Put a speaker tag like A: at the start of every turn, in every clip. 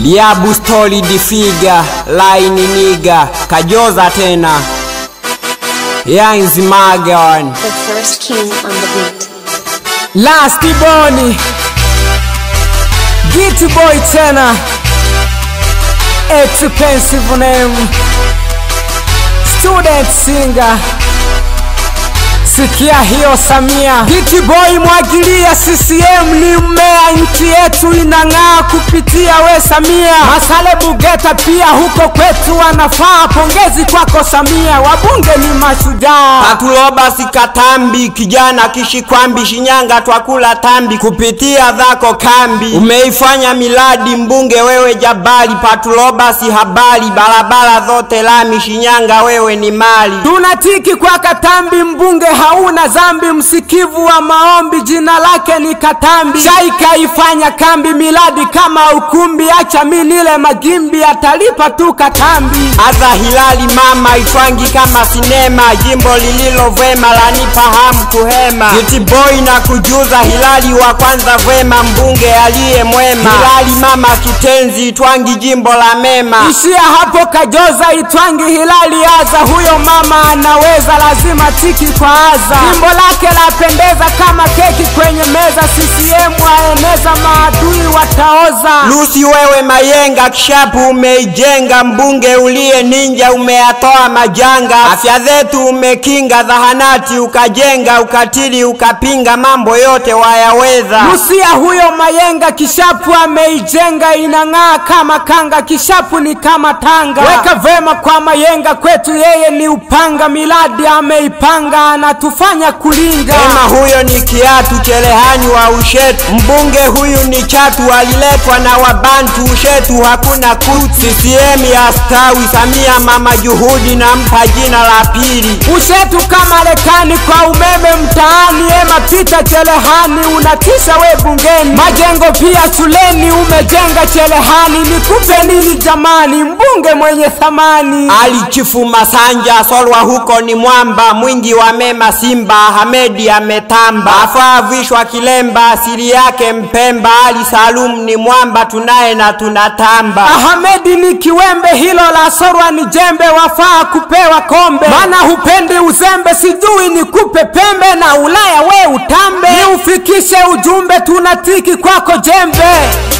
A: Liabu story difiga, line niga, kajoza tena. Young Zimagawan,
B: the first king on the beat.
A: Last Boni, Gitty Boy tena. Expensive name, student singer. Sikia hiyo Samia. Gitty Boy mwagilia CCM ni mmea, nchi yetu inang'aa kupitia we Samia. Masale Bugeta pia huko kwetu wanafaa, pongezi kwako Samia, wabunge ni mashujaa. Patuloba Sikatambi, kijana Kishikwambi, Shinyanga twakula tambi, kupitia dhako kambi. Umeifanya miladi mbunge wewe jabali, Patuloba si habari, barabara zote lami, Shinyanga wewe ni mali. Tunatiki kwa Katambi, mbunge hauna zambi, msikivu wa maombi, jina lake ni Katambi. Shaika ifanya kambi, miladi kama ukumbi, acha minile magimbi, atalipa tu Katambi. Aza Hilali mama, itwangi kama sinema, jimbo lililo vema lanipa hamu kuhema. Gitty Boy na kujuza Hilali wa kwanza vema, mbunge aliye mwema. Hilali mama kitenzi, itwangi jimbo la mema. Ishia hapo kajoza, itwangi Hilali aza, huyo mama anaweza, lazima tiki kwa aza. Jimbo lake la pendeza kama keki kwenye meza, CCM waeneza, maadui wataoza. Lucy wewe Mayenga, kishapu umeijenga, mbunge uliye ninja, umeyatoa majanga. Afya zetu umekinga, zahanati ukajenga, ukatili ukapinga, mambo yote wayaweza. Lucy huyo Mayenga, kishapu ameijenga, inang'aa kama kanga, kishapu ni kama tanga. Weka vema kwa Mayenga, kwetu yeye ni upanga, miladi ameipanga, anatufanya kulinga. Ema huyo ni kiatu, cherehani wa Ushetu, mbunge huyu ni chatu, aliletwa na Wabantu, Ushetu hakuna kutu. CCM ya stawi, Samia mama juhudi, na mpa jina la pili. Ushetu kama Marekani, kwa umeme mtaani, ema pita cherehani, unatisha we bungeni. Majengo pia shuleni umejenga cherehani, nikupe nini jamani, mbunge mwenye thamani. Alichifu Masanja, Solwa huko ni mwamba, mwingi wa mema Simba, Hamedi ametamba. Afaa vishwa kilemba, asili yake Mpemba, Ali Salum ni mwamba, tunaye na tunatamba. Hamedi ni kiwembe, hilo la Solwa ni jembe, wafaa kupewa kombe, mana hupendi uzembe, sijui ni kupe pembe, na Ulaya we utambe, ni ufikishe ujumbe, tunatiki kwako jembe.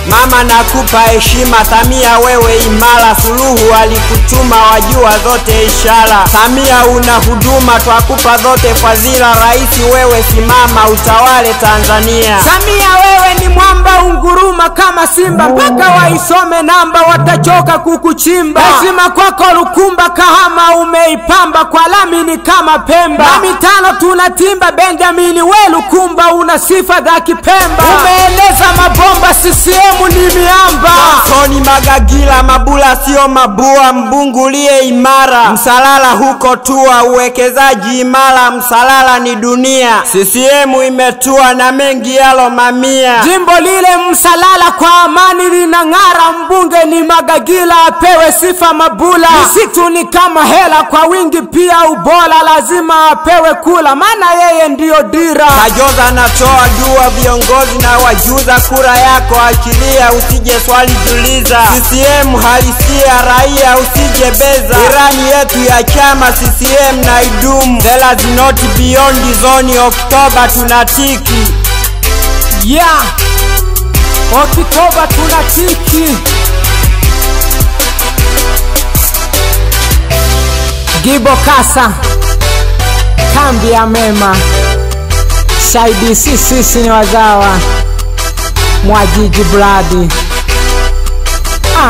A: Mama nakupa heshima, Samia wewe imara, Suluhu alikutuma, wajua zote ishara. Samia una huduma, twakupa zote fadhila, raisi wewe simama, utawale Tanzania. Samia wewe ni mwamba, unguruma kama simba, mpaka waisome namba, watachoka kukuchimba. Heshima kwako Lukumba, Kahama umeipamba, kwa lami ni kama Pemba, na mitano tunatimba, Benjamini we Lukumba, una sifa za Kipemba. Umeeneza mabomba, CCM ni miamba. Soni Magagila, Mabula sio mabua, mbungulie imara. Msalala huko tua, uwekezaji imara, Msalala ni dunia. CCM imetua na mengi yalo mamia. Jimbo lile Msalala kwa amani linang'ara, mbunge ni Magagila, apewe sifa Mabula. Misitu ni kama hela, kwa wingi pia ubola, lazima apewe kula, maana yeye ndio dira. Kajoza natoa dua, viongozi na wajuza, kura yako achilia, usije swali juliza. CCM halisia, raia usije beza, irani yetu ya chama CCM na idumu. There is not beyond zone, Oktoba tunatiki. Yeah, Oktoba tunatiki. Gibo Kasa, kambi ya mema, Shaidi sisi ni wazawa, Mwajiji Brady,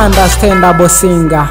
A: understandable singer.